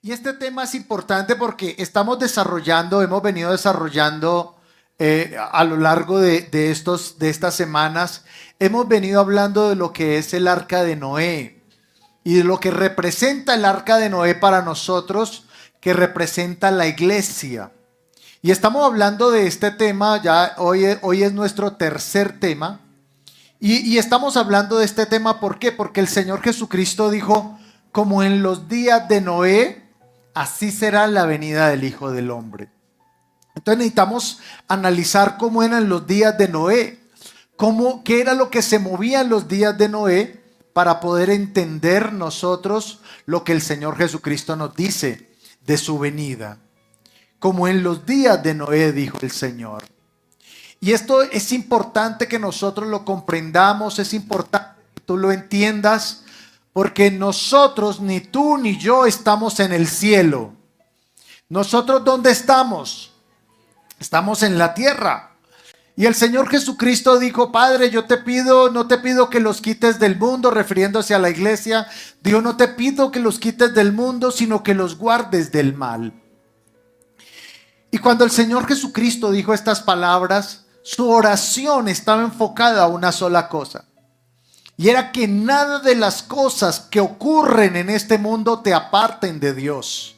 Y este tema es importante porque hemos venido desarrollando a lo largo de estas semanas, hemos venido hablando de lo que es el arca de Noé y de lo que representa el arca de Noé para nosotros, que representa la iglesia. Y estamos hablando de este tema, hoy es nuestro tercer tema, y estamos hablando de este tema, ¿por qué? Porque el Señor Jesucristo dijo, como en los días de Noé, así será la venida del Hijo del Hombre. Entonces necesitamos analizar cómo eran los días de Noé, qué era lo que se movía en los días de Noé, para poder entender nosotros lo que el Señor Jesucristo nos dice de su venida. Como en los días de Noé, dijo el Señor. Y esto es importante que nosotros lo comprendamos, es importante que tú lo entiendas, porque nosotros, ni tú ni yo, estamos en el cielo. ¿Nosotros dónde estamos? Estamos en la tierra. Y el Señor Jesucristo dijo, Padre, no te pido que los quites del mundo, refiriéndose a la iglesia. Dijo, no te pido que los quites del mundo, sino que los guardes del mal. Y cuando el Señor Jesucristo dijo estas palabras, su oración estaba enfocada a una sola cosa. Y era que nada de las cosas que ocurren en este mundo te aparten de Dios.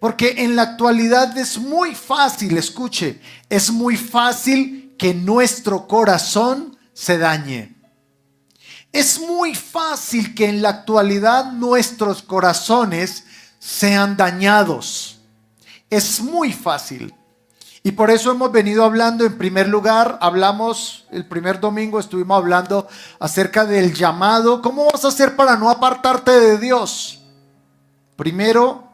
Porque en la actualidad es muy fácil, escuche, es muy fácil que nuestro corazón se dañe. Es muy fácil que en la actualidad nuestros corazones sean dañados. Es muy fácil. Y por eso hemos venido hablando, en primer lugar, el primer domingo estuvimos hablando acerca del llamado. ¿Cómo vas a hacer para no apartarte de Dios? Primero,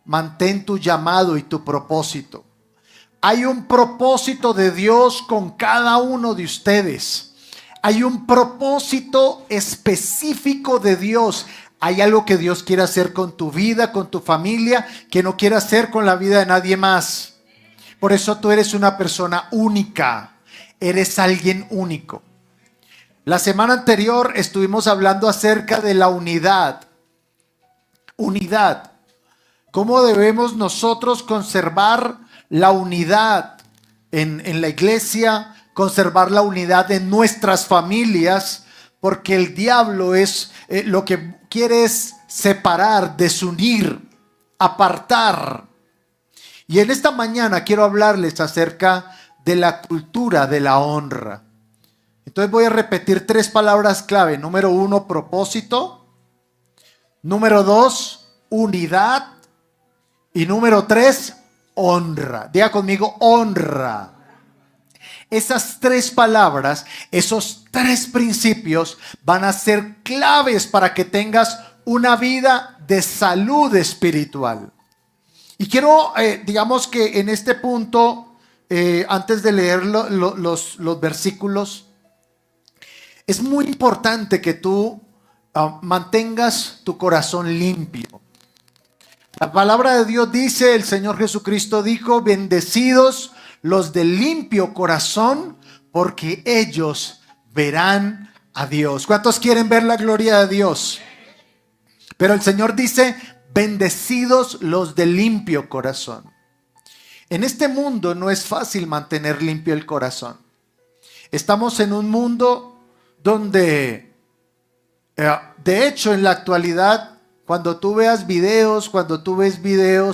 mantén tu llamado y tu propósito. Hay un propósito de Dios con cada uno de ustedes. Hay un propósito específico de Dios. Hay algo que Dios quiere hacer con tu vida, con tu familia, que no quiere hacer con la vida de nadie más. Por eso tú eres una persona única. Eres alguien único. La semana anterior estuvimos hablando acerca de la unidad. Unidad. ¿Cómo debemos nosotros conservar la unidad en la iglesia? Conservar la unidad en nuestras familias. Porque el diablo lo que quiere es separar, desunir, apartar. Y en esta mañana quiero hablarles acerca de la cultura de la honra. Entonces voy a repetir 3 palabras clave. Número 1, propósito. Número 2, unidad. Y número 3, honra. Diga conmigo, honra. Esas 3 palabras, esos 3 principios van a ser claves para que tengas una vida de salud espiritual. Y quiero, digamos que en este punto, antes de leer los versículos, es muy importante que tú mantengas tu corazón limpio. La palabra de Dios dice, el Señor Jesucristo dijo, bendecidos los de limpio corazón, porque ellos verán a Dios. ¿Cuántos quieren ver la gloria de Dios? Pero el Señor dice, bendecidos los de limpio corazón. En este mundo no es fácil mantener limpio el corazón. Estamos en un mundo donde, de hecho, en la actualidad, cuando tú ves videos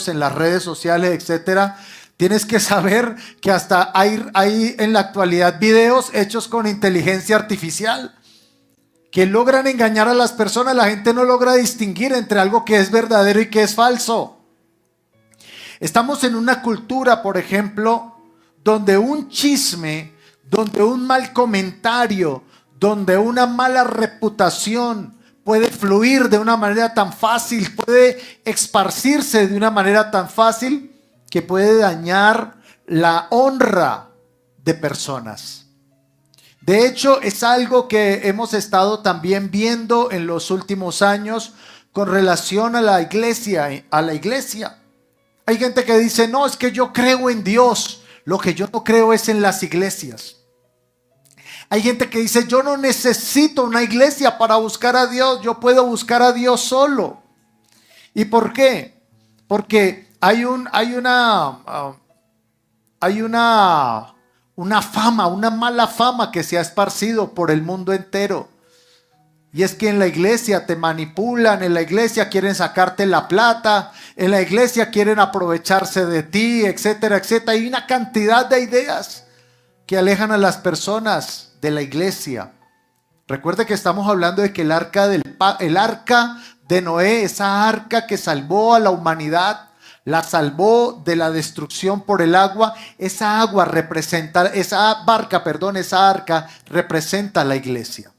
en las redes sociales, etcétera, tienes que saber que hasta hay en la actualidad videos hechos con inteligencia artificial que logran engañar a las personas. La gente no logra distinguir entre algo que es verdadero y que es falso. Estamos en una cultura, por ejemplo, donde un chisme, donde un mal comentario, donde una mala reputación puede fluir de una manera tan fácil, puede esparcirse de una manera tan fácil que puede dañar la honra de personas. De hecho, es algo que hemos estado también viendo en los últimos años con relación a la iglesia. Hay gente que dice, no, es que yo creo en Dios. Lo que yo no creo es en las iglesias. Hay gente que dice, yo no necesito una iglesia para buscar a Dios. Yo puedo buscar a Dios solo. ¿Y por qué? Porque hay una fama, una mala fama que se ha esparcido por el mundo entero. Y es que en la iglesia te manipulan, en la iglesia quieren sacarte la plata, en la iglesia quieren aprovecharse de ti, etcétera, etcétera. Hay una cantidad de ideas que alejan a las personas de la iglesia. Recuerde que estamos hablando de que el arca de Noé, esa arca que salvó a la humanidad, la salvó de la destrucción por el agua. Esa arca representa a la iglesia.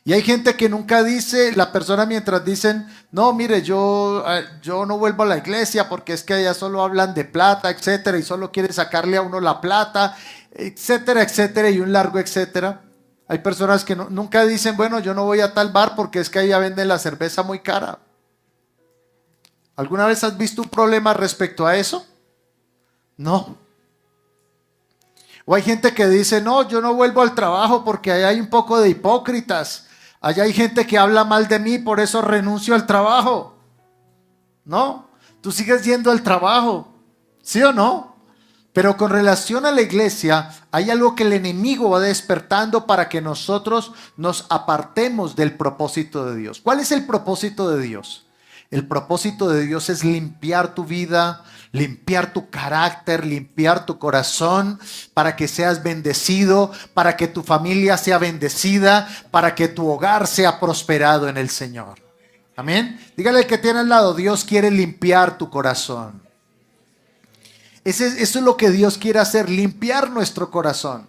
Y hay gente que nunca dice, la persona mientras dicen, no, mire, yo no vuelvo a la iglesia porque es que allá solo hablan de plata, etcétera, y solo quieren sacarle a uno la plata, etcétera, etcétera, y un largo etcétera. Hay personas que nunca dicen, bueno, yo no voy a tal bar porque es que allá venden la cerveza muy cara. ¿Alguna vez has visto un problema respecto a eso? No. O hay gente que dice, no, yo no vuelvo al trabajo porque allá hay un poco de hipócritas. Allá hay gente que habla mal de mí, por eso renuncio al trabajo. No, tú sigues yendo al trabajo, ¿sí o no? Pero con relación a la iglesia, hay algo que el enemigo va despertando para que nosotros nos apartemos del propósito de Dios. ¿Cuál es el propósito de Dios? El propósito de Dios es limpiar tu vida, limpiar tu carácter, limpiar tu corazón, para que seas bendecido, para que tu familia sea bendecida, para que tu hogar sea prosperado en el Señor. Amén. Dígale al que tiene al lado, Dios quiere limpiar tu corazón. Eso es lo que Dios quiere hacer, limpiar nuestro corazón.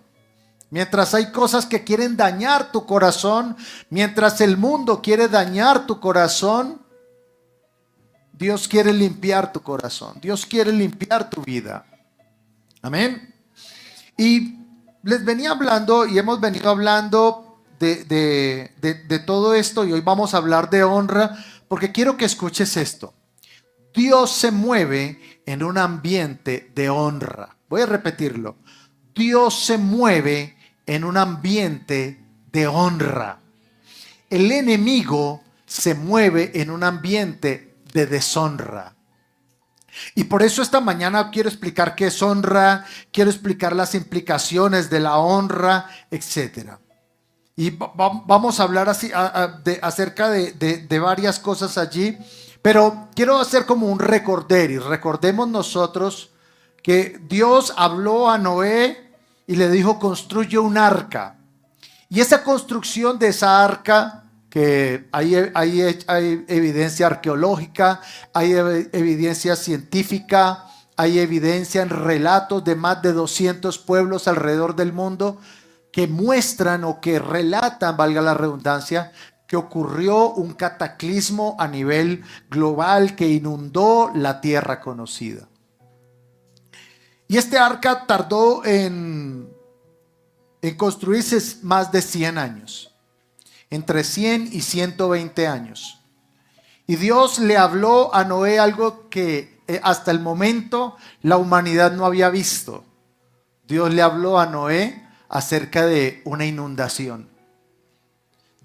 Mientras hay cosas que quieren dañar tu corazón, mientras el mundo quiere dañar tu corazón, Dios quiere limpiar tu corazón. Dios quiere limpiar tu vida. Amén. Y les venía hablando y hemos venido hablando de todo esto, y hoy vamos a hablar de honra porque quiero que escuches esto. Dios se mueve en un ambiente de honra. Voy a repetirlo. Dios se mueve en un ambiente de honra. El enemigo se mueve en un ambiente de deshonra. Y por eso esta mañana quiero explicar qué es honra, quiero explicar las implicaciones de la honra, etcétera. Y vamos a hablar acerca de varias cosas allí, pero quiero hacer como un recorderis. Recordemos nosotros que Dios habló a Noé y le dijo, construye un arca. Y esa construcción de esa arca, que hay evidencia arqueológica, hay evidencia científica, hay evidencia en relatos de más de 200 pueblos alrededor del mundo que muestran o que relatan, valga la redundancia, que ocurrió un cataclismo a nivel global que inundó la tierra conocida. Y este arca tardó en construirse más de 100 años. Entre 100 y 120 años. Y Dios le habló a Noé algo que hasta el momento la humanidad no había visto. Dios le habló a Noé acerca de una inundación,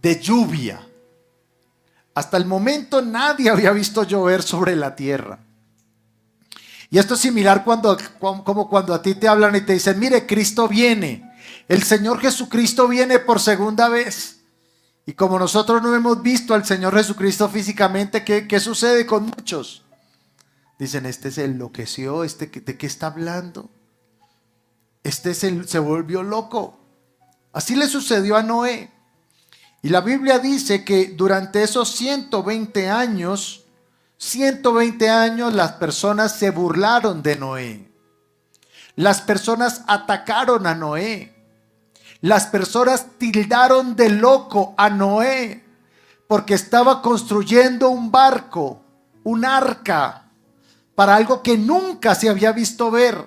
de lluvia. Hasta el momento nadie había visto llover sobre la tierra. Y esto es similar como cuando a ti te hablan y te dicen, mire, Cristo viene. El Señor Jesucristo viene por segunda vez. Y como nosotros no hemos visto al Señor Jesucristo físicamente, ¿qué sucede con muchos? Dicen, este se enloqueció, ¿de qué está hablando? Se volvió loco. Así le sucedió a Noé. Y la Biblia dice que durante esos 120 años las personas se burlaron de Noé. Las personas atacaron a Noé. Las personas tildaron de loco a Noé porque estaba construyendo un barco, un arca, para algo que nunca se había visto ver,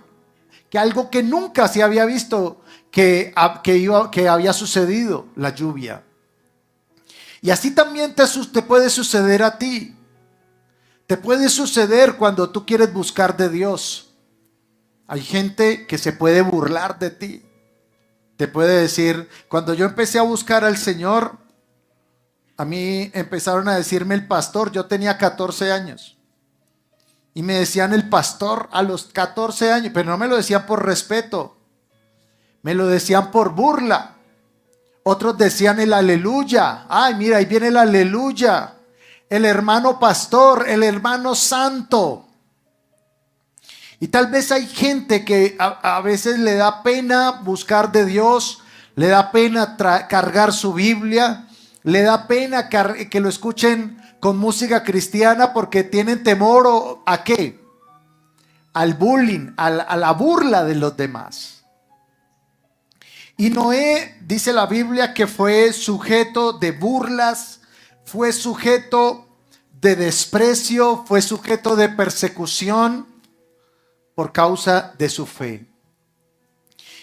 que algo que nunca se había visto que había sucedido, la lluvia. Y así también te puede suceder a ti. Te puede suceder cuando tú quieres buscar de Dios. Hay gente que se puede burlar de ti. Te puede decir, cuando yo empecé a buscar al Señor, a mí empezaron a decirme el pastor, yo tenía 14 años. y me decían el pastor a los 14 años, pero no me lo decían por respeto, me lo decían por burla. Otros decían el aleluya. Ay, mira, ahí viene el aleluya. El hermano pastor, el hermano santo. Y tal vez hay gente que a veces le da pena buscar de Dios, le da pena cargar su Biblia, le da pena que lo escuchen con música cristiana porque tienen temor ¿a qué? Al bullying, a la burla de los demás. Y Noé, dice la Biblia, que fue sujeto de burlas, fue sujeto de desprecio, fue sujeto de persecución por causa de su fe.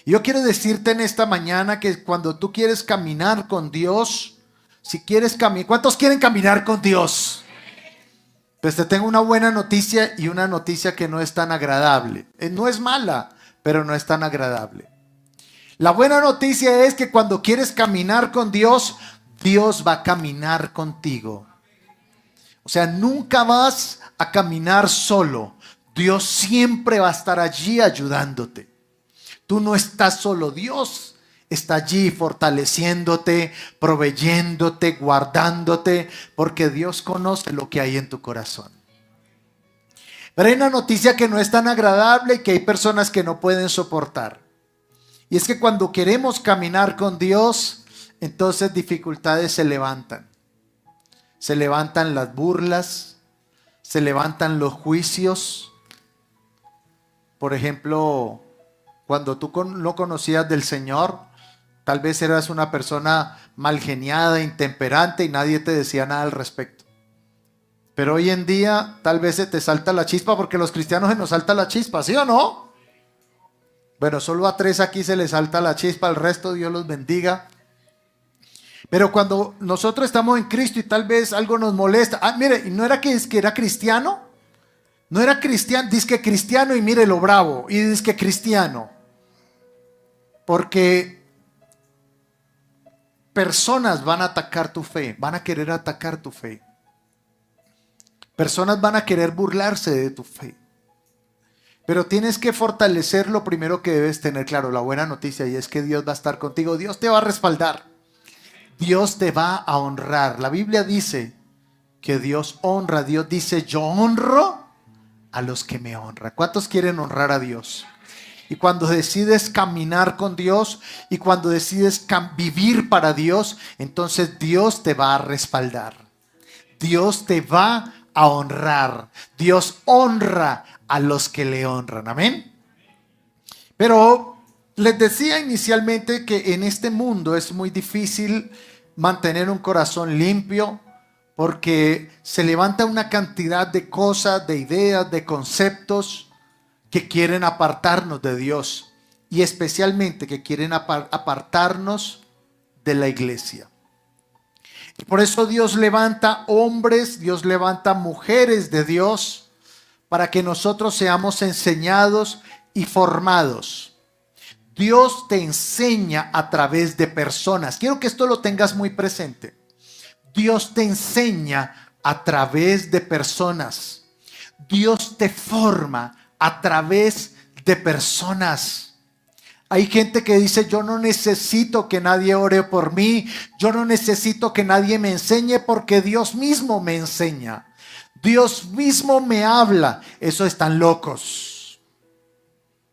Y yo quiero decirte en esta mañana que cuando tú quieres caminar con Dios, si quieres caminar, ¿cuántos quieren caminar con Dios? Pues te tengo una buena noticia y una noticia que no es tan agradable. No es mala, pero no es tan agradable. La buena noticia es que cuando quieres caminar con Dios, Dios va a caminar contigo. O sea, nunca vas a caminar solo. Dios siempre va a estar allí ayudándote. Tú no estás solo, Dios está allí fortaleciéndote, proveyéndote, guardándote, porque Dios conoce lo que hay en tu corazón. Pero hay una noticia que no es tan agradable y que hay personas que no pueden soportar. Y es que cuando queremos caminar con Dios, entonces dificultades se levantan. Se levantan las burlas, se levantan los juicios. Por ejemplo, cuando tú no conocías del Señor, tal vez eras una persona mal geniada, intemperante y nadie te decía nada al respecto. Pero hoy en día tal vez se te salta la chispa, porque los cristianos se nos salta la chispa, ¿sí o no? Bueno, solo a 3 aquí se les salta la chispa, al resto Dios los bendiga. Pero cuando nosotros estamos en Cristo y tal vez algo nos molesta. Mire, ¿y no era que era cristiano? No era cristiano, dice que cristiano y mire lo bravo. Y dice que cristiano. Porque personas van a atacar tu fe, van a querer atacar tu fe. Personas van a querer burlarse de tu fe. Pero tienes que fortalecer lo primero que debes tener claro, la buena noticia, y es que Dios va a estar contigo, Dios te va a respaldar, Dios te va a honrar. La Biblia dice que Dios honra, Dios dice, yo honro a los que me honran. ¿Cuántos quieren honrar a Dios? Y cuando decides caminar con Dios y cuando decides vivir para Dios, entonces Dios te va a respaldar, Dios te va a honrar, Dios honra a los que le honran, amén. Pero les decía inicialmente que en este mundo es muy difícil mantener un corazón limpio, porque se levanta una cantidad de cosas, de ideas, de conceptos que quieren apartarnos de Dios, y especialmente que quieren apartarnos de la iglesia. Y por eso Dios levanta hombres, Dios levanta mujeres de Dios, para que nosotros seamos enseñados y formados. Dios te enseña a través de personas. Quiero que esto lo tengas muy presente. Dios te enseña a través de personas. Dios te forma a través de personas. Hay gente que dice, yo no necesito que nadie ore por mí, yo no necesito que nadie me enseñe porque Dios mismo me enseña. Dios mismo me habla. Eso están locos.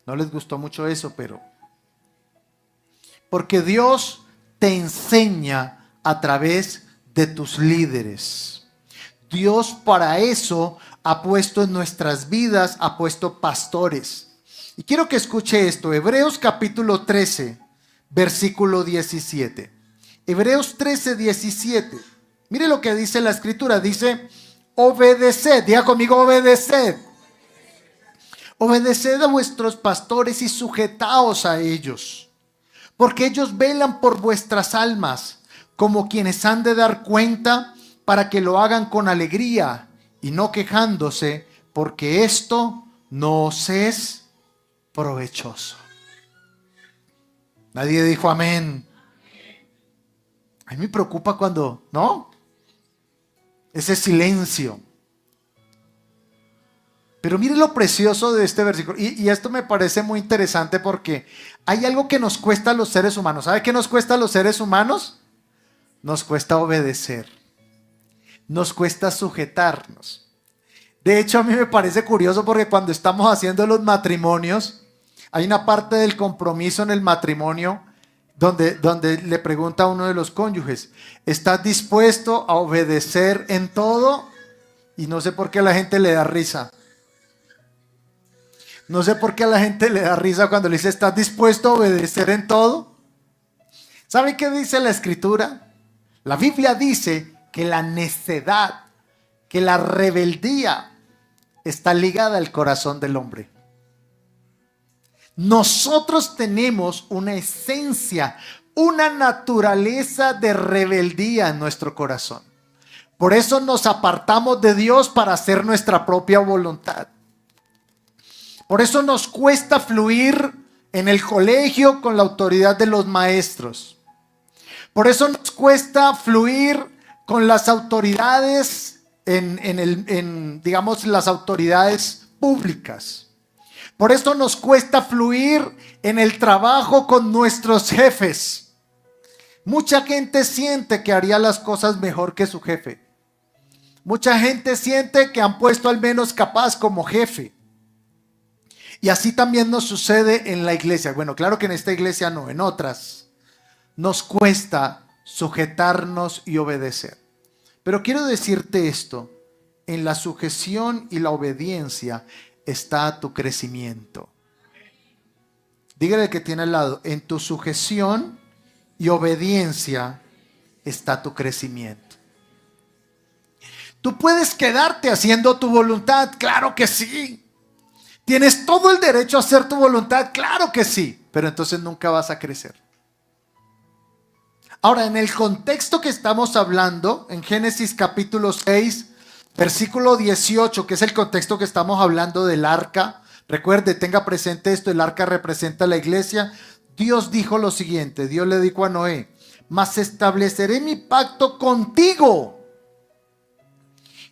No les gustó mucho eso, pero porque Dios te enseña a través de tus líderes. Dios para eso ha puesto en nuestras vidas, ha puesto pastores. Y quiero que escuche esto, Hebreos capítulo 13, versículo 17. Hebreos 13, 17. Mire lo que dice la escritura, dice, obedeced, diga conmigo, obedeced. Obedeced a vuestros pastores y sujetaos a ellos, porque ellos velan por vuestras almas, como quienes han de dar cuenta, para que lo hagan con alegría y no quejándose, porque esto no os es provechoso. Nadie dijo amén. A mí me preocupa cuando, ¿no? Ese silencio. Pero mire lo precioso de este versículo. Y esto me parece muy interesante porque hay algo que nos cuesta a los seres humanos. ¿Sabe qué nos cuesta a los seres humanos? Nos cuesta obedecer. Nos cuesta sujetarnos. De hecho, a mí me parece curioso porque cuando estamos haciendo los matrimonios, hay una parte del compromiso en el matrimonio donde le pregunta a uno de los cónyuges, ¿estás dispuesto a obedecer en todo? Y no sé por qué a la gente le da risa. No sé por qué a la gente le da risa cuando le dice, ¿estás dispuesto a obedecer en todo? ¿Sabe qué dice la Escritura? La Biblia dice que la necedad, que la rebeldía está ligada al corazón del hombre. Nosotros tenemos una esencia, una naturaleza de rebeldía en nuestro corazón. Por eso nos apartamos de Dios para hacer nuestra propia voluntad. Por eso nos cuesta fluir en el colegio con la autoridad de los maestros. Por eso nos cuesta fluir con las autoridades digamos, las autoridades públicas. Por eso nos cuesta fluir en el trabajo con nuestros jefes. Mucha gente siente que haría las cosas mejor que su jefe. Mucha gente siente que han puesto al menos capaz como jefe. Y así también nos sucede en la iglesia. Bueno, claro que en esta iglesia no, en otras. Nos cuesta sujetarnos y obedecer. Pero quiero decirte esto, en la sujeción y la obediencia está tu crecimiento. Dígale al que tiene al lado, en tu sujeción y obediencia está tu crecimiento. Tú puedes quedarte haciendo tu voluntad, claro que sí. ¿Tienes todo el derecho a hacer tu voluntad? Claro que sí, pero entonces nunca vas a crecer. Ahora, en el contexto que estamos hablando, en Génesis capítulo 6, versículo 18, que es el contexto que estamos hablando del arca. Recuerde, tenga presente esto, el arca representa a la iglesia. Dios dijo lo siguiente, Dios le dijo a Noé, mas estableceré mi pacto contigo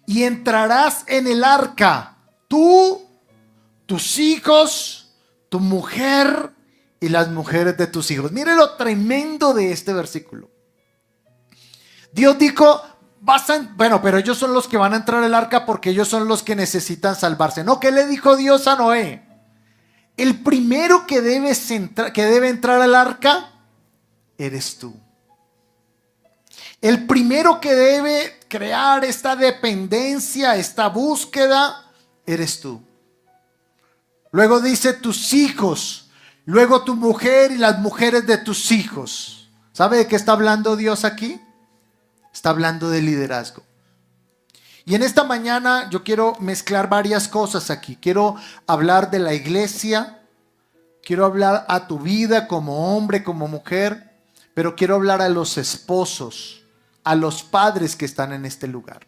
y entrarás en el arca, tú, tus hijos, tu mujer y las mujeres de tus hijos. Mire lo tremendo de este versículo. Dios dijo, bueno, pero ellos son los que van a entrar al arca porque ellos son los que necesitan salvarse. No, ¿qué le dijo Dios a Noé? El primero que debe entrar al arca eres tú. El primero que debe crear esta dependencia, esta búsqueda, eres tú. Luego dice tus hijos, luego tu mujer y las mujeres de tus hijos. ¿Sabe de qué está hablando Dios aquí? Está hablando de liderazgo. Y en esta mañana yo quiero mezclar varias cosas aquí. Quiero hablar de la iglesia, quiero hablar a tu vida como hombre, como mujer, pero quiero hablar a los esposos, a los padres que están en este lugar.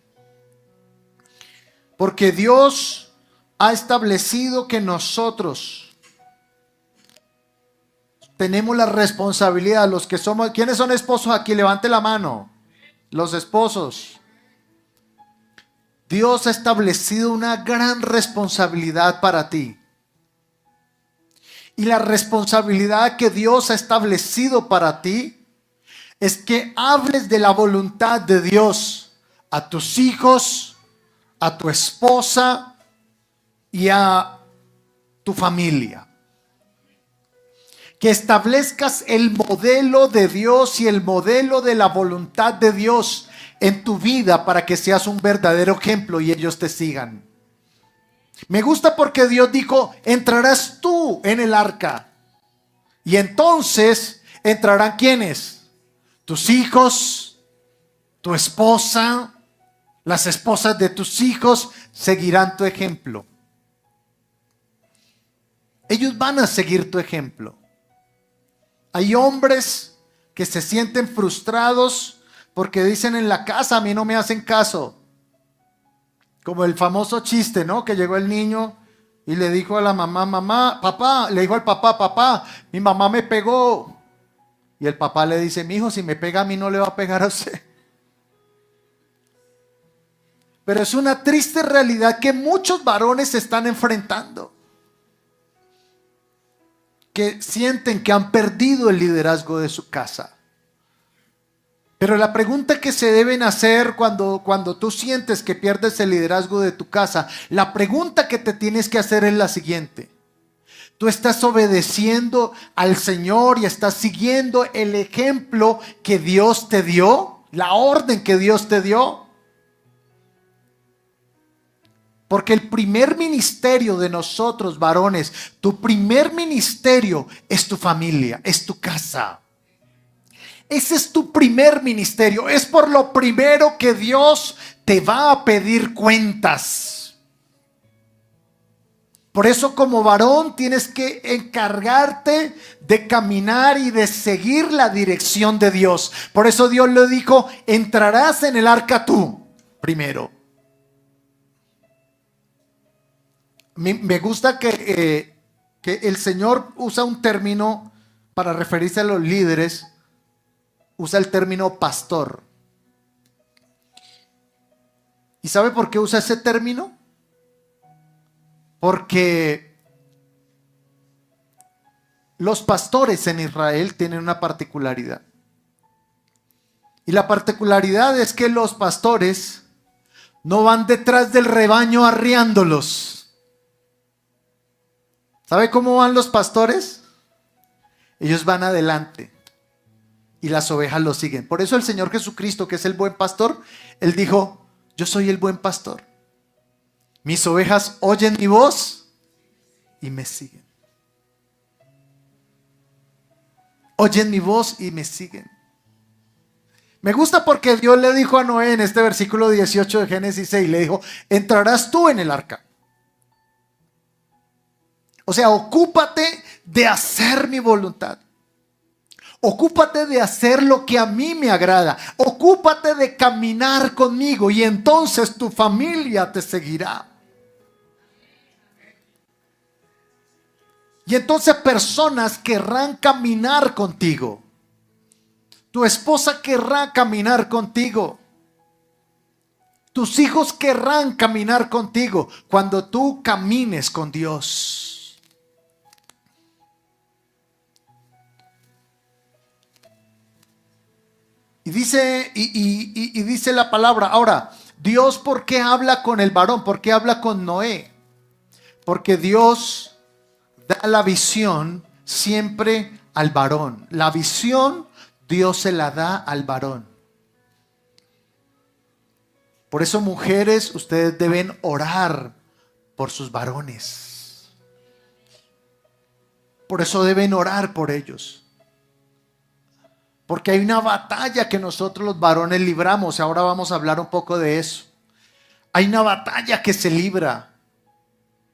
Porque Dios ha establecido que nosotros tenemos la responsabilidad, los que somos, ¿quiénes son esposos aquí? Levante la mano. Los esposos. Dios ha establecido una gran responsabilidad para ti. Y la responsabilidad que Dios ha establecido para ti es que hables de la voluntad de Dios a tus hijos, a tu esposa y a tu familia. Que establezcas el modelo de Dios y el modelo de la voluntad de Dios en tu vida para que seas un verdadero ejemplo y ellos te sigan. Me gusta porque Dios dijo, entrarás tú en el arca. Y entonces entrarán ¿quiénes? Tus hijos, tu esposa, las esposas de tus hijos seguirán tu ejemplo. Ellos van a seguir tu ejemplo. Hay hombres que se sienten frustrados porque dicen en la casa a mí no me hacen caso. Como el famoso chiste, ¿no? Que llegó el niño y le dijo a la mamá, papá, le dijo al papá, papá, mi mamá me pegó. Y el papá le dice, mi hijo, si me pega a mí no le va a pegar a usted. Pero es una triste realidad que muchos varones están enfrentando, que sienten que han perdido el liderazgo de su casa. Pero la pregunta que se deben hacer cuando tú sientes que pierdes el liderazgo de tu casa, la pregunta que te tienes que hacer es la siguiente: ¿tú estás obedeciendo al Señor y estás siguiendo el ejemplo que Dios te dio? ¿La orden que Dios te dio? Porque el primer ministerio de nosotros, varones, tu primer ministerio es tu familia, es tu casa. Ese es tu primer ministerio. Es por lo primero que Dios te va a pedir cuentas. Por eso, como varón, tienes que encargarte de caminar y de seguir la dirección de Dios. Por eso Dios le dijo: entrarás en el arca tú primero. Me gusta que el Señor usa un término para referirse a los líderes. Usa el término pastor. ¿Y sabe por qué usa ese término? Porque los pastores en Israel tienen una particularidad. Y la particularidad es que los pastores no van detrás del rebaño arriándolos. ¿Sabe cómo van los pastores? Ellos van adelante y las ovejas los siguen. Por eso el Señor Jesucristo, que es el buen pastor, Él dijo: yo soy el buen pastor. Mis ovejas oyen mi voz y me siguen. Oyen mi voz y me siguen. Me gusta porque Dios le dijo a Noé en este versículo 18 de Génesis 6, le dijo: entrarás tú en el arca. O sea, ocúpate de hacer mi voluntad. Ocúpate de hacer lo que a mí me agrada. Ocúpate de caminar conmigo y entonces tu familia te seguirá. Y entonces personas querrán caminar contigo. Tu esposa querrá caminar contigo. Tus hijos querrán caminar contigo cuando tú camines con Dios. Y dice la palabra. Ahora, Dios, ¿por qué habla con el varón? ¿Por qué habla con Noé? Porque Dios da la visión siempre al varón. La visión Dios se la da al varón. Por eso, mujeres, ustedes deben orar por sus varones. Por eso deben orar por ellos. Porque hay una batalla que nosotros los varones libramos. Ahora vamos a hablar un poco de eso. Hay una batalla que se libra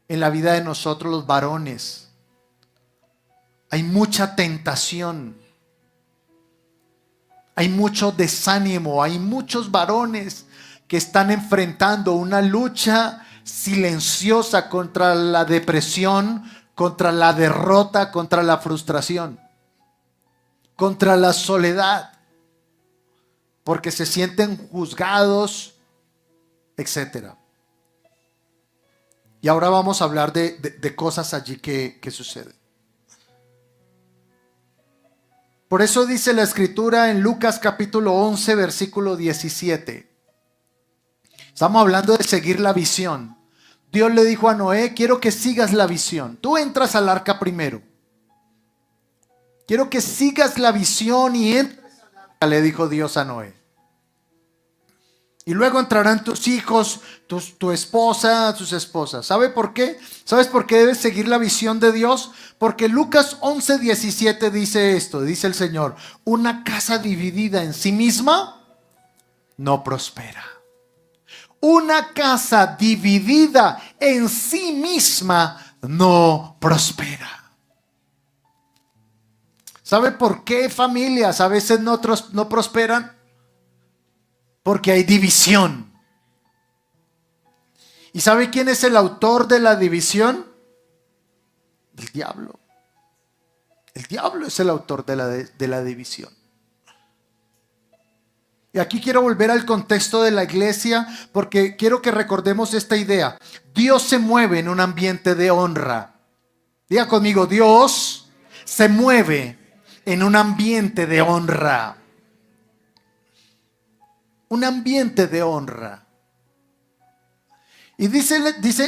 en la vida de nosotros los varones. Hay mucha tentación. Hay mucho desánimo. Hay muchos varones que están enfrentando una lucha silenciosa contra la depresión, contra la derrota, contra la frustración, contra la soledad, porque se sienten juzgados, etc. Y ahora vamos a hablar de cosas allí que suceden. Por eso dice la Escritura en Lucas capítulo 11, versículo 17. Estamos hablando de seguir la visión. Dios le dijo a Noé: quiero que sigas la visión. Tú entras al arca primero. Quiero que sigas la visión y entres al arca, le dijo Dios a Noé. Y luego entrarán tus hijos, tu esposa, tus esposas. ¿Sabe por qué? ¿Sabes por qué debes seguir la visión de Dios? Porque Lucas 11, 17 dice esto, dice el Señor: una casa dividida en sí misma no prospera. Una casa dividida en sí misma no prospera. ¿Sabe por qué familias a veces no prosperan? Porque hay división. ¿Y sabe quién es el autor de la división? El diablo. El diablo es el autor de la división. Y aquí quiero volver al contexto de la iglesia porque quiero que recordemos esta idea. Dios se mueve en un ambiente de honra. Diga conmigo, Dios se mueve en un ambiente de honra. Un ambiente de honra. Y dice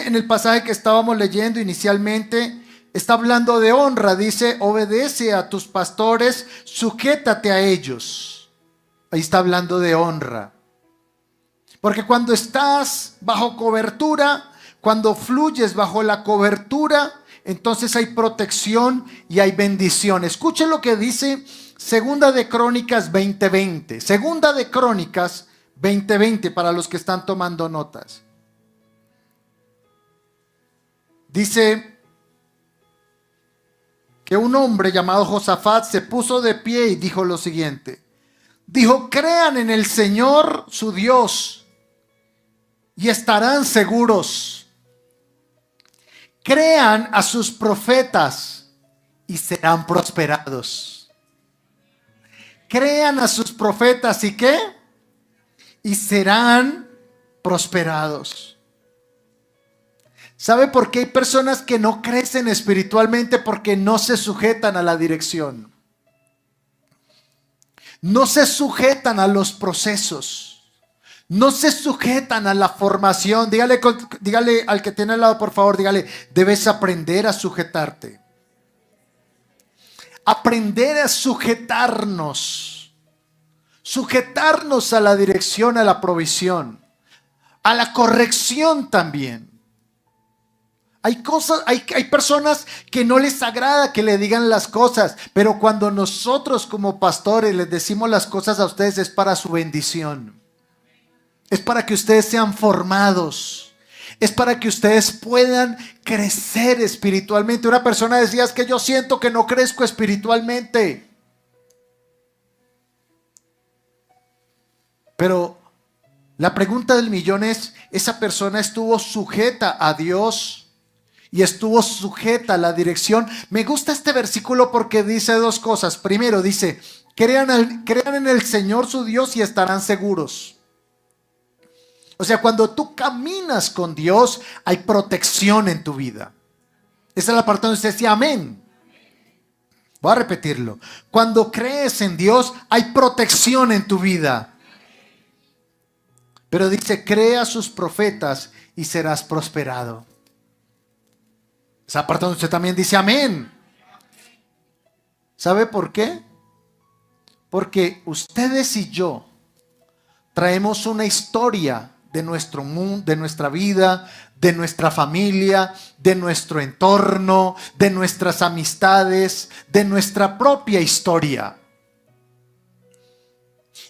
en el pasaje que estábamos leyendo inicialmente, está hablando de honra. Dice, obedece a tus pastores, sujétate a ellos. Ahí está hablando de honra. Porque cuando estás bajo cobertura, cuando fluyes bajo la cobertura, entonces hay protección y hay bendición. Escuchen lo que dice Segunda de Crónicas 20:20. Segunda de Crónicas 20:20 para los que están tomando notas. Dice que un hombre llamado Josafat se puso de pie y dijo lo siguiente. Dijo, crean en el Señor su Dios y estarán seguros. Crean a sus profetas y serán prosperados. Crean a sus profetas y ¿qué? Y serán prosperados. ¿Sabe por qué hay personas que no crecen espiritualmente? Porque no se sujetan a la dirección. No se sujetan a los procesos. No se sujetan a la formación. Dígale al que tiene al lado, por favor, dígale, debes aprender a sujetarte. Aprender a sujetarnos. Sujetarnos a la dirección, a la provisión, a la corrección también. Hay personas que no les agrada que le digan las cosas, pero cuando nosotros como pastores les decimos las cosas a ustedes es para su bendición. Es para que ustedes sean formados. Es para que ustedes puedan crecer espiritualmente. Una persona decía, es que yo siento que no crezco espiritualmente. Pero la pregunta del millón es, ¿esa persona estuvo sujeta a Dios? Y estuvo sujeta a la dirección. Me gusta este versículo porque dice dos cosas. Primero dice, crean en el Señor su Dios y estarán seguros. O sea, cuando tú caminas con Dios, hay protección en tu vida. Esa es la parte donde usted decía amén. Voy a repetirlo. Cuando crees en Dios, hay protección en tu vida. Pero dice, crea a sus profetas y serás prosperado. Esa parte donde usted también dice amén. ¿Sabe por qué? Porque ustedes y yo traemos una historia de nuestro mundo, de nuestra vida, de nuestra familia, de nuestro entorno, de nuestras amistades, de nuestra propia historia.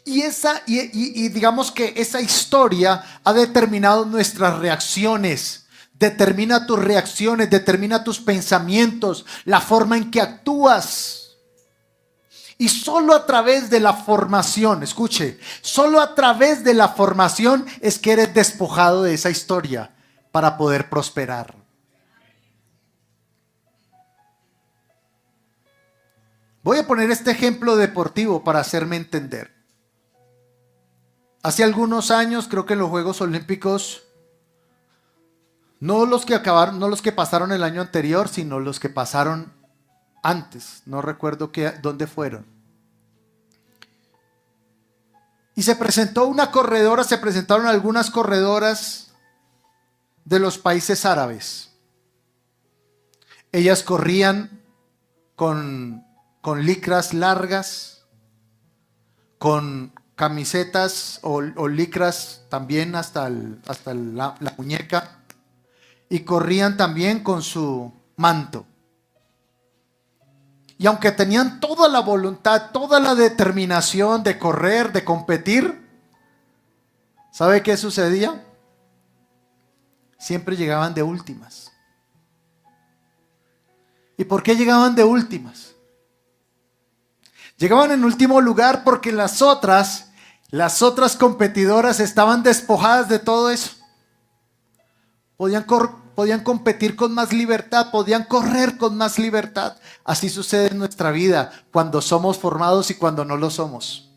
Y digamos que esa historia ha determinado nuestras reacciones. Determina tus reacciones, determina tus pensamientos, la forma en que actúas. Y solo a través de la formación, escuche, solo a través de la formación es que eres despojado de esa historia para poder prosperar. Voy a poner este ejemplo deportivo para hacerme entender. Hace algunos años, creo que en los Juegos Olímpicos, no los que pasaron el año anterior, sino los que pasaron antes. No recuerdo dónde fueron. Y se presentaron algunas corredoras de los países árabes. Ellas corrían con licras largas, con camisetas o licras también hasta la muñeca. Y corrían también con su manto. Y aunque tenían toda la voluntad, toda la determinación de correr, de competir, ¿sabe qué sucedía? Siempre llegaban de últimas. ¿Y por qué llegaban de últimas? Llegaban en último lugar porque las otras competidoras estaban despojadas de todo eso. Podían competir con más libertad, podían correr con más libertad. Así sucede en nuestra vida cuando somos formados y cuando no lo somos.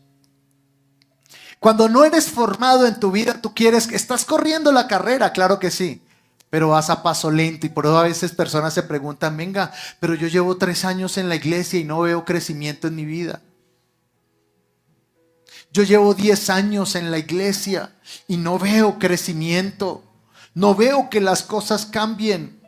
Cuando no eres formado en tu vida, tú quieres, estás corriendo la carrera, claro que sí, pero vas a paso lento. Y por eso a veces personas se preguntan, venga, pero yo llevo 3 años en la iglesia y no veo crecimiento en mi vida. Yo llevo 10 años en la iglesia y no veo crecimiento. No veo que las cosas cambien.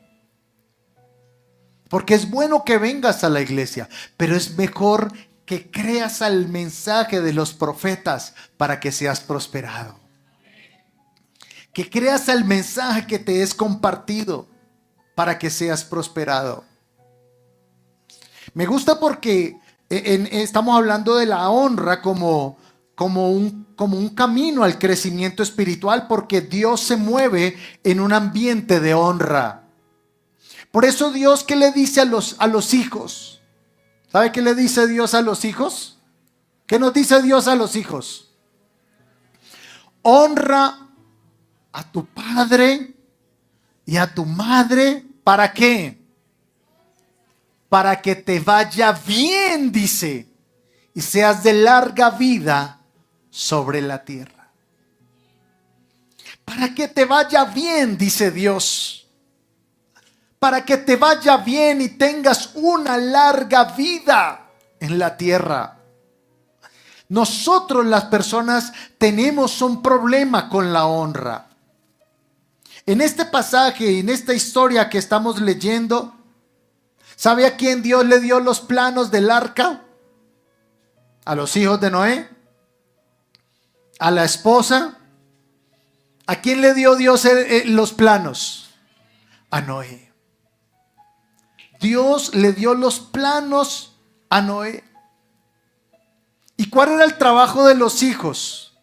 Porque es bueno que vengas a la iglesia, pero es mejor que creas al mensaje de los profetas para que seas prosperado. Que creas al mensaje que te es compartido para que seas prosperado. Me gusta porque estamos hablando de la honra como un camino al crecimiento espiritual, porque Dios se mueve en un ambiente de honra. Por eso Dios, ¿qué le dice a los hijos? ¿Sabe qué le dice Dios a los hijos? ¿Qué nos dice Dios a los hijos? Honra a tu padre y a tu madre. ¿Para qué? Para que te vaya bien, dice, y seas de larga vida sobre la tierra. Para que te vaya bien, dice Dios. Para que te vaya bien y tengas una larga vida en la tierra. Nosotros, las personas, tenemos un problema con la honra. En este pasaje, en esta historia que estamos leyendo, ¿sabe a quién Dios le dio los planos del arca? A los hijos de Noé, a la esposa. ¿A quién le dio Dios los planos? A Noé. Dios le dio los planos a Noé. ¿Y cuál era el trabajo de los hijos?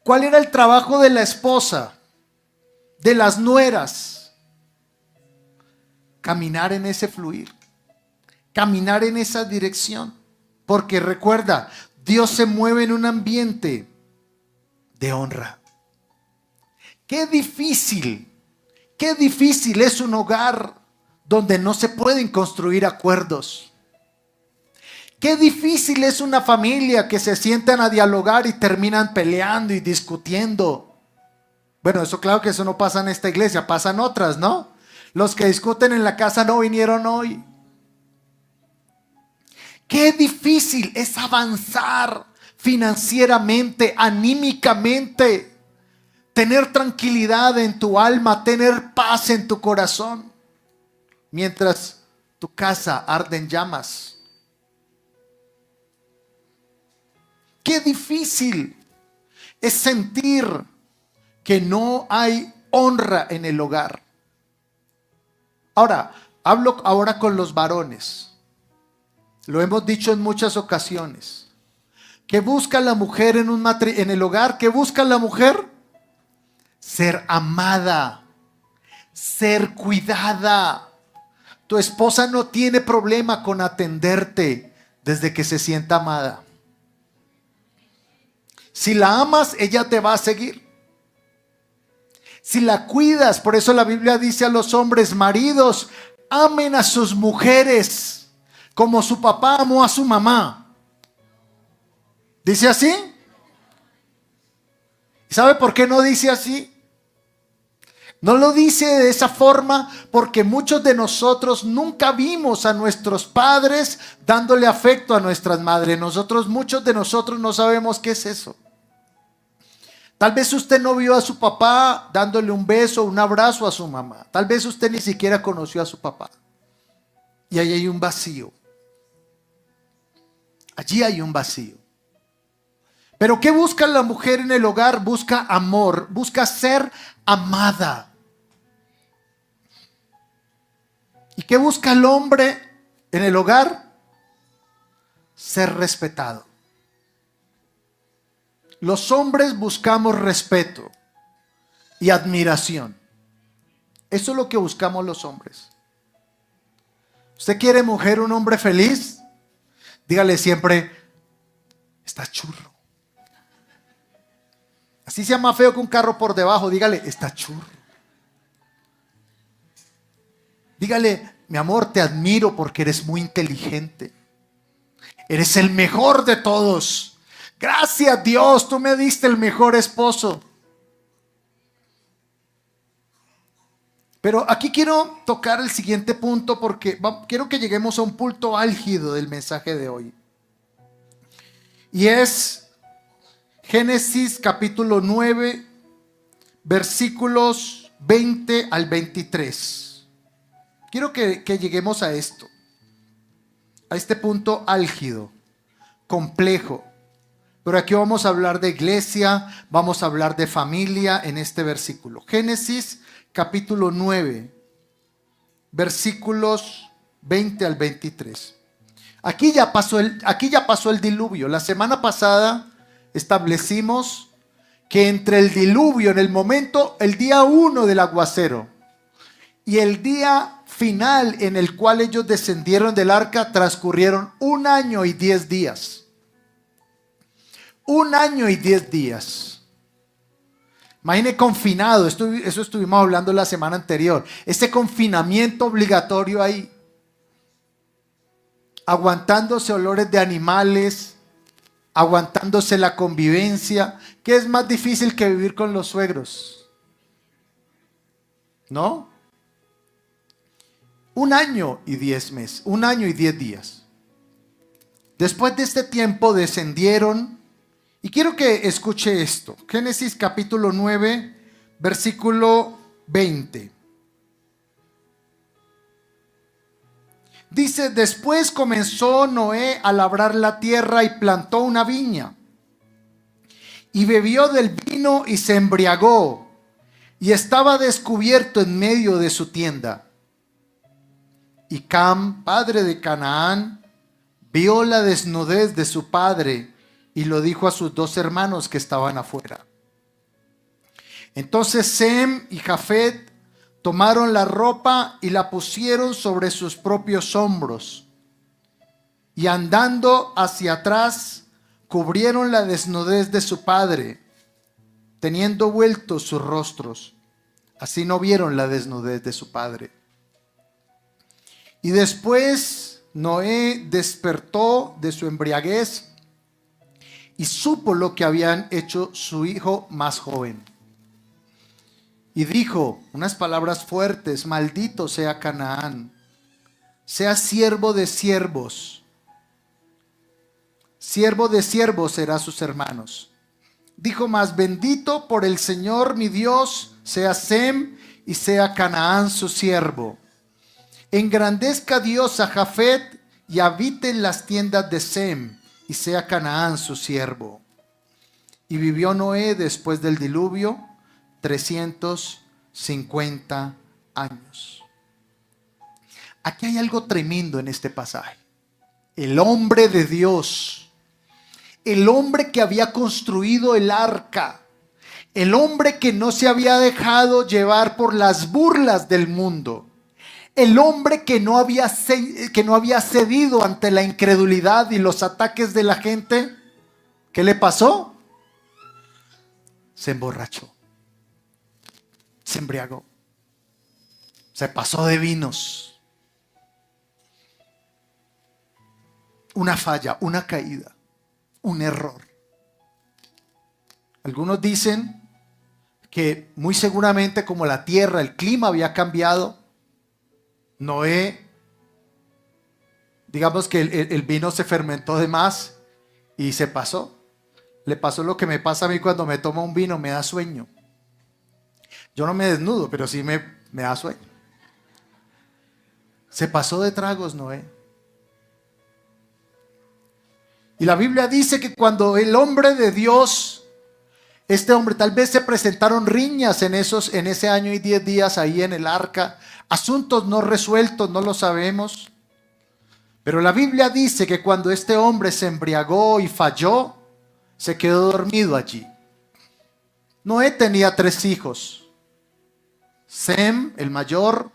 ¿Cuál era el trabajo de la esposa? De las nueras. Caminar en ese fluir. Caminar en esa dirección. Porque recuerda, Dios se mueve en un ambiente de honra. Qué difícil es un hogar donde no se pueden construir acuerdos. Qué difícil es una familia que se sientan a dialogar y terminan peleando y discutiendo. Bueno, eso claro que eso no pasa en esta iglesia, pasan otras, ¿no? Los que discuten en la casa no vinieron hoy. Qué difícil es avanzar financieramente, anímicamente, tener tranquilidad en tu alma, tener paz en tu corazón, mientras tu casa arde en llamas. Qué difícil es sentir que no hay honra en el hogar. Ahora, hablo ahora con los varones. Lo hemos dicho en muchas ocasiones. ¿Qué busca la mujer en el hogar? ¿Qué busca la mujer? Ser amada, ser cuidada. Tu esposa no tiene problema con atenderte desde que se sienta amada. Si la amas, ella te va a seguir. Si la cuidas, por eso la Biblia dice a los hombres: maridos, amen a sus mujeres como su papá amó a su mamá. ¿Dice así? ¿Sabe por qué no dice así? No lo dice de esa forma porque muchos de nosotros nunca vimos a nuestros padres dándole afecto a nuestras madres. Muchos de nosotros no sabemos qué es eso. Tal vez usted no vio a su papá dándole un beso, un abrazo a su mamá. Tal vez usted ni siquiera conoció a su papá. Y ahí hay un vacío. Allí hay un vacío. Pero ¿qué busca la mujer en el hogar? Busca amor, busca ser amada. ¿Y qué busca el hombre en el hogar? Ser respetado. Los hombres buscamos respeto y admiración. Eso es lo que buscamos los hombres. ¿Usted quiere mujer, un hombre feliz? Dígale siempre: está churro. Así sea más feo que un carro por debajo, dígale: está churro. Dígale: mi amor, te admiro porque eres muy inteligente. Eres el mejor de todos. Gracias Dios, tú me diste el mejor esposo. Pero aquí quiero tocar el siguiente punto porque quiero que lleguemos a un punto álgido del mensaje de hoy. Y es Génesis capítulo 9, versículos 20 al 23. Quiero que lleguemos a esto, a este punto álgido, complejo. Pero aquí vamos a hablar de iglesia, vamos a hablar de familia en este versículo. Génesis capítulo 9, versículos 20 al 23. Aquí ya pasó el diluvio. La semana pasada establecimos que entre el diluvio, en el momento, el día 1 del aguacero y el día final en el cual ellos descendieron del arca, transcurrieron 1 año y 10 días. 1 año y 10 días. Imagine confinado, eso estuvimos hablando la semana anterior. Ese confinamiento obligatorio ahí. Aguantándose olores de animales, aguantándose la convivencia. ¿Qué es más difícil que vivir con los suegros? ¿No? 1 año y 10 meses, 1 año y 10 días. Después de este tiempo descendieron. Y quiero que escuche esto. Génesis capítulo 9, versículo 20. Dice, después comenzó Noé a labrar la tierra y plantó una viña. Y bebió del vino y se embriagó. Y estaba descubierto en medio de su tienda. Y Cam, padre de Canaán, vio la desnudez de su padre y lo dijo a sus 2 hermanos que estaban afuera. Entonces Sem y Jafet tomaron la ropa y la pusieron sobre sus propios hombros. Y andando hacia atrás, cubrieron la desnudez de su padre, teniendo vueltos sus rostros. Así no vieron la desnudez de su padre. Y después Noé despertó de su embriaguez y supo lo que habían hecho su hijo más joven. Y dijo unas palabras fuertes: maldito sea Canaán, sea siervo de siervos será sus hermanos. Dijo más: bendito por el Señor mi Dios sea Sem y sea Canaán su siervo. Engrandezca Dios a Jafet y habite en las tiendas de Sem y sea Canaán su siervo. Y vivió Noé después del diluvio 350 años. Aquí hay algo tremendo en este pasaje. El hombre de Dios, el hombre que había construido el arca, el hombre que no se había dejado llevar por las burlas del mundo, el hombre que no había cedido ante la incredulidad y los ataques de la gente. ¿Qué le pasó? Se emborrachó, se embriagó, se pasó de vinos. Una falla, una caída, un error. Algunos dicen que muy seguramente, como la tierra, el clima había cambiado, Noé, digamos que el vino se fermentó de más y se pasó. Le pasó lo que me pasa a mí cuando me tomo un vino: me da sueño. Yo no me desnudo, pero sí me da sueño. Se pasó de tragos Noé. Y la Biblia dice que cuando el hombre de Dios, este hombre, tal vez se presentaron riñas en ese año y 10 días ahí en el arca, asuntos no resueltos, no lo sabemos. Pero la Biblia dice que cuando este hombre se embriagó y falló, se quedó dormido allí. Noé tenía 3 hijos: Sem, el mayor,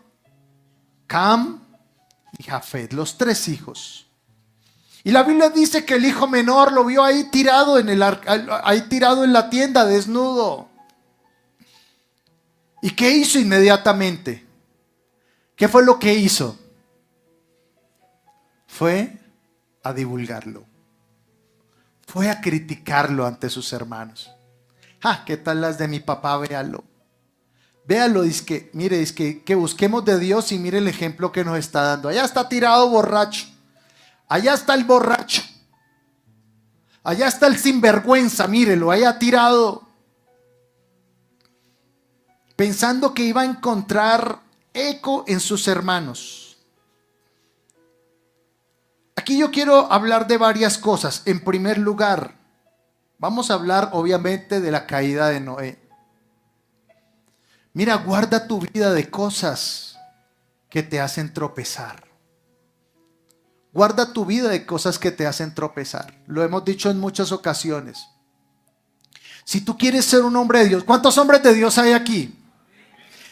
Cam y Jafet, los 3 hijos. Y la Biblia dice que el hijo menor lo vio ahí tirado ahí tirado en la tienda, desnudo. ¿Y qué hizo inmediatamente? ¿Qué fue lo que hizo? Fue a divulgarlo. Fue a criticarlo ante sus hermanos. ¿Qué tal las de mi papá? Véalo. Véalo, dice que, mire, dice que busquemos de Dios y mire el ejemplo que nos está dando. Allá está tirado borracho. Allá está el borracho. Allá está el sinvergüenza, mírelo, allá tirado. Pensando que iba a encontrar eco en sus hermanos. Aquí yo quiero hablar de varias cosas. En primer lugar, vamos a hablar obviamente de la caída de Noé. Mira, guarda tu vida de cosas que te hacen tropezar. Guarda tu vida de cosas que te hacen tropezar. Lo hemos dicho en muchas ocasiones. Si tú quieres ser un hombre de Dios, ¿cuántos hombres de Dios hay aquí?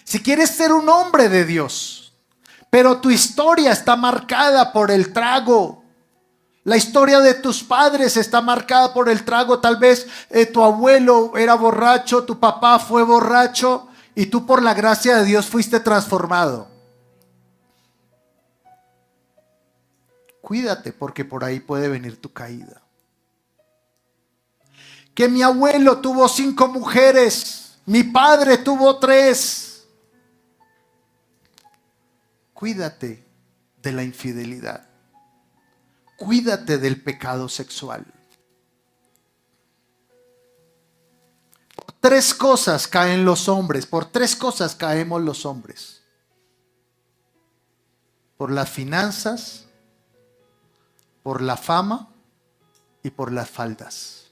Si quieres ser un hombre de Dios, pero tu historia está marcada por el trago. La historia de tus padres está marcada por el trago. Tal vez tu abuelo era borracho, tu papá fue borracho y tú por la gracia de Dios fuiste transformado. Cuídate porque por ahí puede venir tu caída. Que mi abuelo tuvo 5 mujeres, mi padre tuvo 3. Cuídate de la infidelidad. Cuídate del pecado sexual. Por 3 cosas caen los hombres, por 3 cosas caemos los hombres. Por las finanzas, por la fama y por las faldas.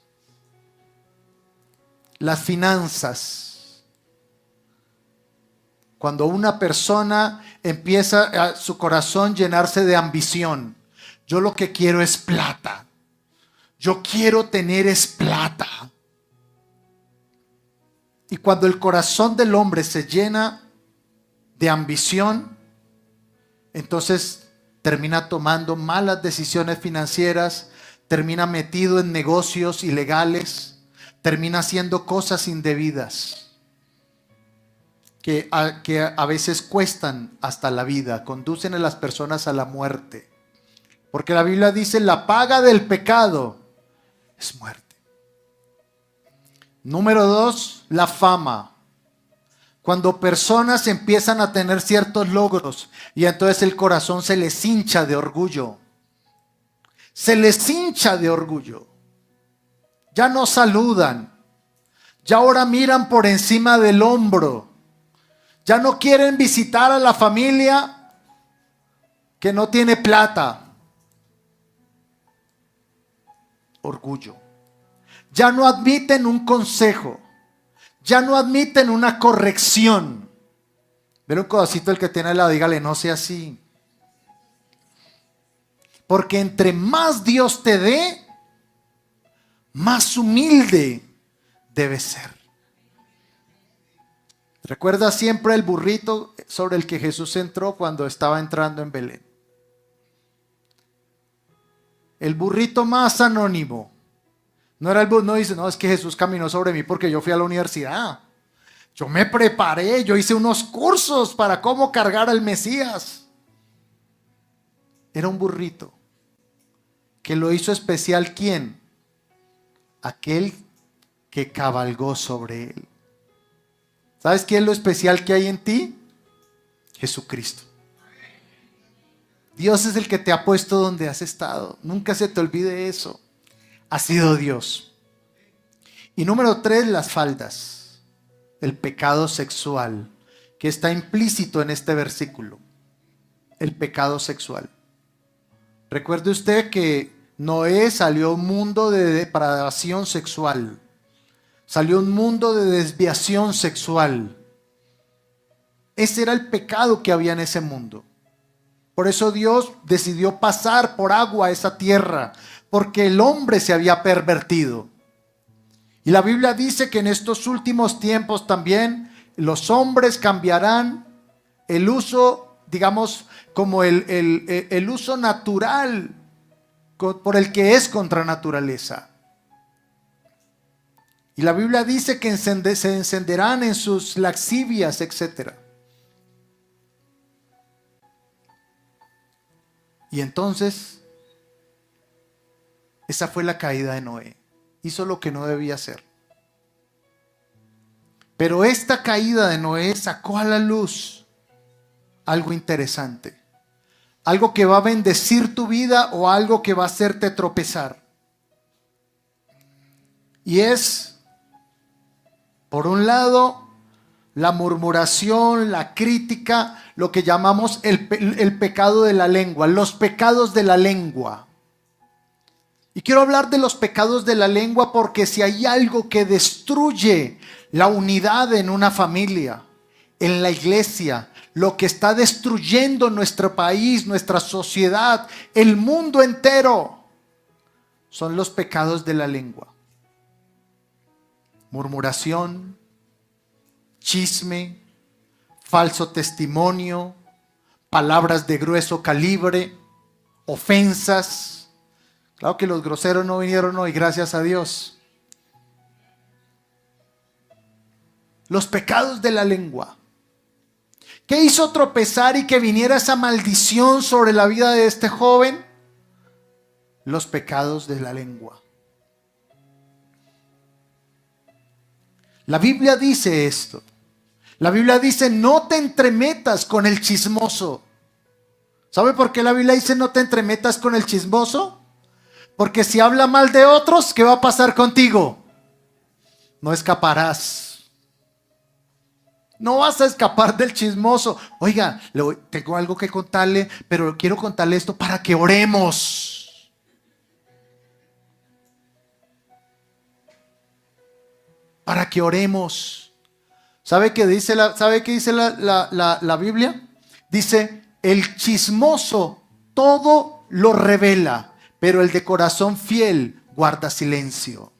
Las finanzas. Cuando una persona empieza a su corazón llenarse de ambición. Yo lo que quiero es plata. Yo quiero tener es plata. Y cuando el corazón del hombre se llena de ambición, entonces termina tomando malas decisiones financieras, termina metido en negocios ilegales, termina haciendo cosas indebidas que a veces cuestan hasta la vida, conducen a las personas a la muerte. Porque la Biblia dice, la paga del pecado es muerte. Número 2, la fama. Cuando personas empiezan a tener ciertos logros y entonces el corazón se les hincha de orgullo. Se les hincha de orgullo. Ya no saludan. Ya ahora miran por encima del hombro. Ya no quieren visitar a la familia que no tiene plata. Orgullo. Ya no admiten un consejo. Ya no admiten una corrección. Ver un codacito el que tiene al lado, dígale, no sea así. Porque entre más Dios te dé, más humilde debes ser. Recuerda siempre el burrito sobre el que Jesús entró cuando estaba entrando en Belén. El burrito más anónimo. No era el burrito, no dice, no, es que Jesús caminó sobre mí porque yo fui a la universidad. Yo me preparé, yo hice unos cursos para cómo cargar al Mesías. Era un burrito. Que lo hizo especial, ¿quién? Aquel que cabalgó sobre él. ¿Sabes qué es lo especial que hay en ti? Jesucristo. Dios es el que te ha puesto donde has estado. Nunca se te olvide eso. Ha sido Dios. Y número 3, las faldas. El pecado sexual, que está implícito en este versículo. El pecado sexual. Recuerde usted que Noé salió a un mundo de depravación sexual. Salió a un mundo de desviación sexual. Ese era el pecado que había en ese mundo. Por eso Dios decidió pasar por agua a esa tierra, porque el hombre se había pervertido. Y la Biblia dice que en estos últimos tiempos también los hombres cambiarán el uso, digamos, como el uso natural por el que es contra naturaleza. Y la Biblia dice que se encenderán en sus lascivias, etc. Y entonces Esa fue la caída de Noé. Hizo lo que no debía hacer. Pero esta caída de Noé sacó a la luz algo interesante. Algo que va a bendecir tu vida o algo que va a hacerte tropezar. Y es, por un lado, la murmuración, la crítica, lo que llamamos el pecado de la lengua, los pecados de la lengua. Y quiero hablar de los pecados de la lengua porque si hay algo que destruye la unidad en una familia, en la iglesia, lo que está destruyendo nuestro país, nuestra sociedad, el mundo entero, son los pecados de la lengua. Murmuración, chisme, falso testimonio, palabras de grueso calibre, ofensas. Claro que los groseros no vinieron hoy, gracias a Dios. Los pecados de la lengua. ¿Qué hizo tropezar y que viniera esa maldición sobre la vida de este joven? Los pecados de la lengua. La Biblia dice esto. La Biblia dice, no te entremetas con el chismoso. ¿Sabe por qué la Biblia dice no te entremetas con el chismoso? Porque si habla mal de otros, ¿qué va a pasar contigo? No escaparás. No vas a escapar del chismoso. Oiga, tengo algo que contarle, pero quiero contarle esto para que oremos. Para que oremos. ¿Sabe qué dice la Biblia? Dice, el chismoso todo lo revela, pero el de corazón fiel guarda silencio.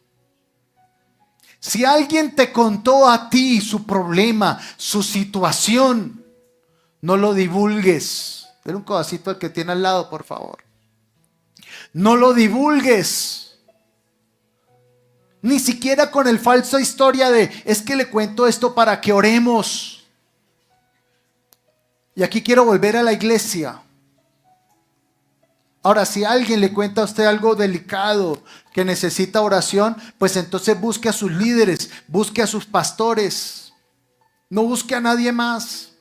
Si alguien te contó a ti su problema, su situación, no lo divulgues. Dale un codacito al que tiene al lado, por favor. No lo divulgues. Ni siquiera con el falsa historia de, es que le cuento esto para que oremos. Y aquí quiero volver a la iglesia. Ahora, si alguien le cuenta a usted algo delicado que necesita oración, pues entonces busque a sus líderes, busque a sus pastores. No busque a nadie más.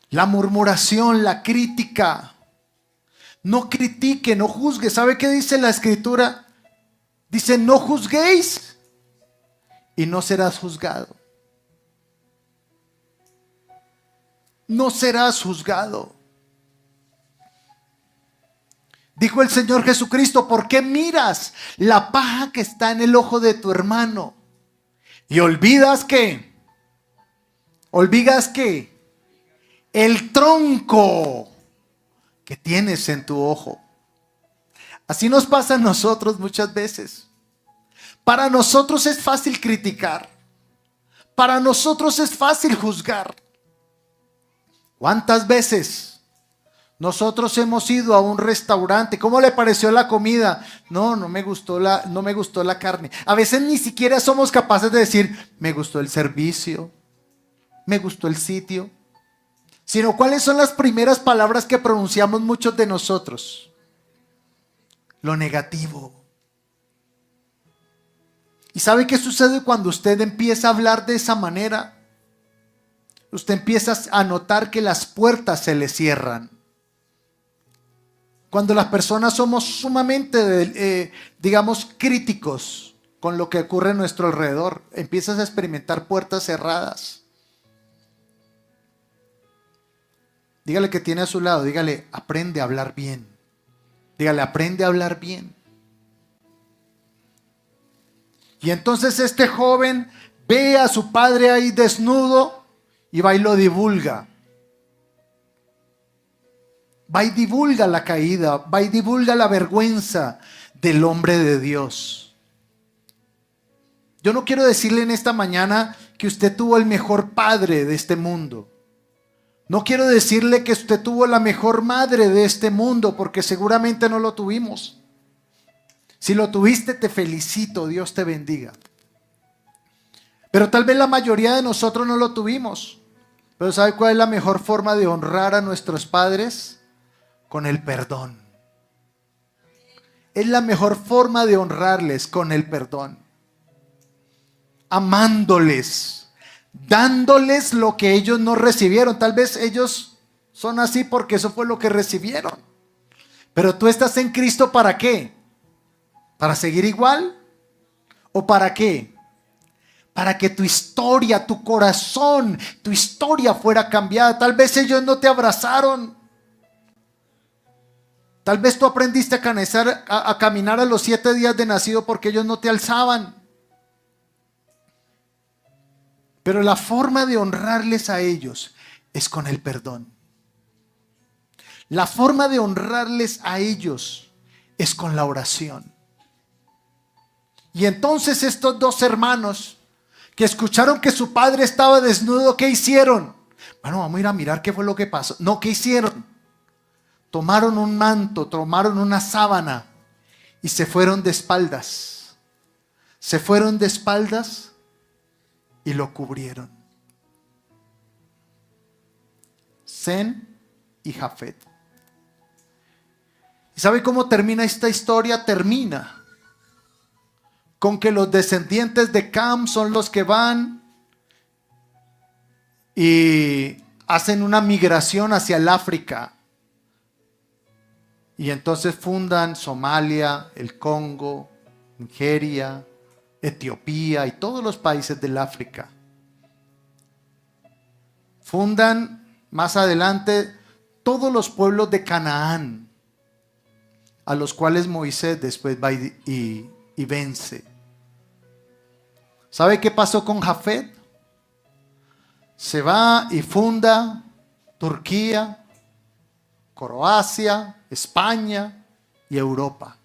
La murmuración, la crítica. No critique, no juzgue. ¿Sabe qué dice la Escritura? Dice, no juzguéis y no serás juzgado. No serás juzgado. Dijo el Señor Jesucristo, ¿por qué miras la paja que está en el ojo de tu hermano? Y olvidas que el tronco que tienes en tu ojo. Así nos pasa a nosotros muchas veces. Para nosotros es fácil criticar. Para nosotros es fácil juzgar. ¿Cuántas veces nosotros hemos ido a un restaurante? ¿Cómo le pareció la comida? No me gustó la carne. A veces ni siquiera somos capaces de decir, me gustó el servicio, me gustó el sitio. Sino, ¿cuáles son las primeras palabras que pronunciamos muchos de nosotros? Lo negativo. ¿Y sabe qué sucede cuando usted empieza a hablar de esa manera? Usted empieza a notar que las puertas se le cierran. Cuando las personas somos sumamente, críticos con lo que ocurre a nuestro alrededor, empiezas a experimentar puertas cerradas. Dígale que tiene a su lado, dígale, aprende a hablar bien. Dígale, aprende a hablar bien. Y entonces este joven ve a su padre ahí desnudo y va y lo divulga. Va y divulga la caída, va y divulga la vergüenza del hombre de Dios. Yo no quiero decirle en esta mañana que usted tuvo el mejor padre de este mundo. No quiero decirle que usted tuvo la mejor madre de este mundo, porque seguramente no lo tuvimos. Si lo tuviste, te felicito, Dios te bendiga. Pero tal vez la mayoría de nosotros no lo tuvimos. Pero ¿sabe cuál es la mejor forma de honrar a nuestros padres? con el perdón. Es la mejor forma de honrarles, con el perdón. Amándoles, dándoles lo que ellos no recibieron. Tal vez ellos son así porque eso fue lo que recibieron. Pero tú estás en Cristo, ¿para qué? ¿Para seguir igual? ¿O para qué? Para que tu historia, tu corazón, tu historia fuera cambiada. Tal vez ellos no te abrazaron. Tal vez tú aprendiste a caminar a los 7 días de nacido porque ellos no te alzaban. Pero la forma de honrarles a ellos es con el perdón. La forma de honrarles a ellos es con la oración. Y entonces estos 2 hermanos que escucharon que su padre estaba desnudo, ¿qué hicieron? Bueno, vamos a ir a mirar qué fue lo que pasó. No, ¿qué hicieron? Tomaron un manto, tomaron una sábana y se fueron de espaldas. Se fueron de espaldas y lo cubrieron. Sem y Jafet. ¿Y sabe cómo termina esta historia? Termina con que los descendientes de Cam son los que van y hacen una migración hacia el África. Y entonces fundan Somalia, el Congo, Nigeria, Etiopía y todos los países del África. Fundan más adelante todos los pueblos de Canaán, a los cuales Moisés después va y vence. ¿Sabe qué pasó con Jafet? Se va y funda Turquía, Croacia, España y Europa.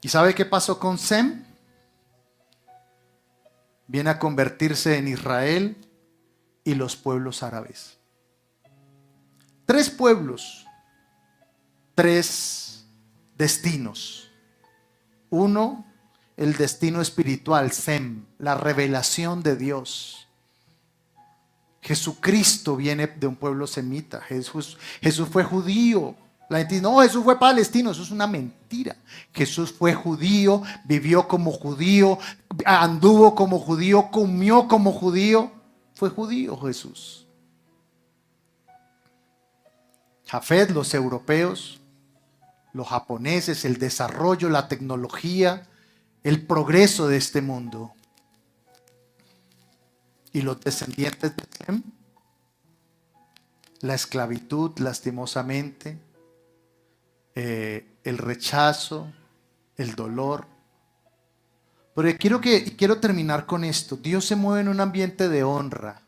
¿Y sabe qué pasó con Sem? Viene a convertirse en Israel y los pueblos árabes. 3 pueblos, 3 destinos. 1, el destino espiritual, Sem, la revelación de Dios. Jesucristo viene de un pueblo semita. Jesús fue judío. La gente dice, no, Jesús fue palestino. Eso es una mentira. Jesús fue judío, vivió como judío, anduvo como judío, comió como judío. Fue judío Jesús. Jafet, los europeos, los japoneses, el desarrollo, la tecnología, el progreso de este mundo. Y los descendientes de Sem, la esclavitud, lastimosamente, el rechazo, el dolor. Pero quiero terminar con esto. Dios se mueve en un ambiente de honra.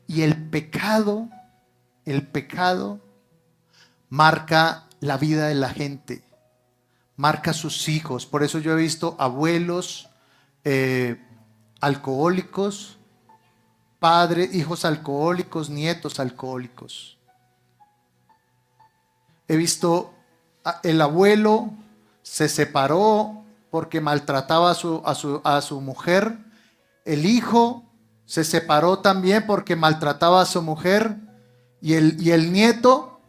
Y el pecado marca la vida de la gente, marca sus hijos. Por eso yo he visto abuelos alcohólicos, padres, hijos alcohólicos, nietos alcohólicos. He visto el abuelo se separó porque maltrataba a su mujer. El hijo se separó también porque maltrataba a su mujer. Y el nieto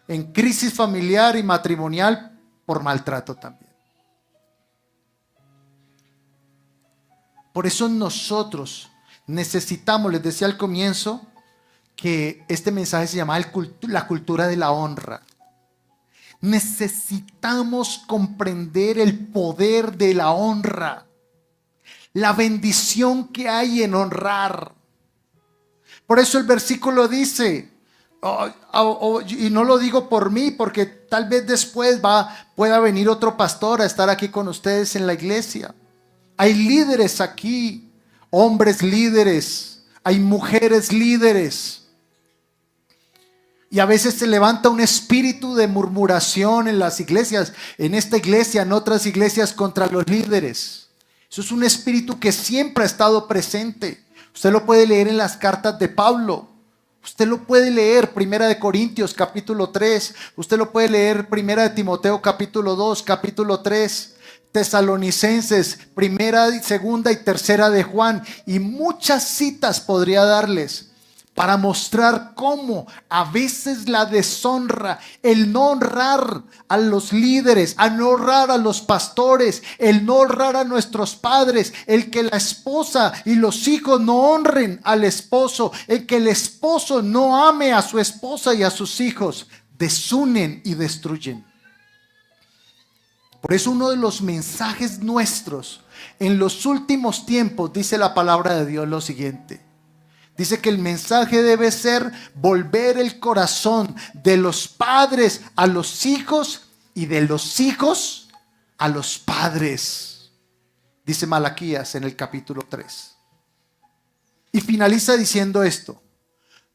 en crisis familiar y matrimonial por maltrato también. Por eso nosotros necesitamos, les decía al comienzo, que este mensaje se llama la cultura de la honra. Necesitamos comprender el poder de la honra, la bendición que hay en honrar. Por eso el versículo dice, y no lo digo por mí, porque tal vez después pueda venir otro pastor a estar aquí con ustedes en la iglesia. Hay líderes aquí, hombres líderes, hay mujeres líderes. Y a veces se levanta un espíritu de murmuración en las iglesias, en esta iglesia, en otras iglesias, contra los líderes. Eso es un espíritu que siempre ha estado presente. Usted lo puede leer en las cartas de Pablo. Usted lo puede leer, 1 Corintios capítulo 3. Usted lo puede leer, 1 Timoteo capítulo 2, capítulo 3. Tesalonicenses, 1, 2 y 3 de Juan. Y muchas citas podría darles para mostrar cómo a veces la deshonra, el no honrar a los líderes, a no honrar a los pastores, el no honrar a nuestros padres, el que la esposa y los hijos no honren al esposo, el que el esposo no ame a su esposa y a sus hijos, desunen y destruyen. Por eso uno de los mensajes nuestros en los últimos tiempos, dice la palabra de Dios lo siguiente. Dice que el mensaje debe ser volver el corazón de los padres a los hijos y de los hijos a los padres. Dice Malaquías en el capítulo 3. Y finaliza diciendo esto: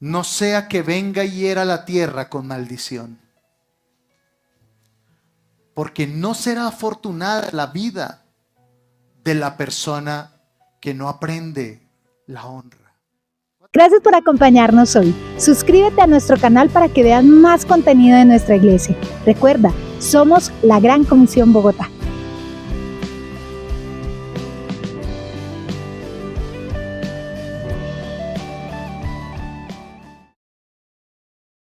no sea que venga y hiera la tierra con maldición. Porque no será afortunada la vida de la persona que no aprende la honra. Gracias por acompañarnos hoy. Suscríbete a nuestro canal para que veas más contenido de nuestra iglesia. Recuerda, somos la Gran Comisión Bogotá.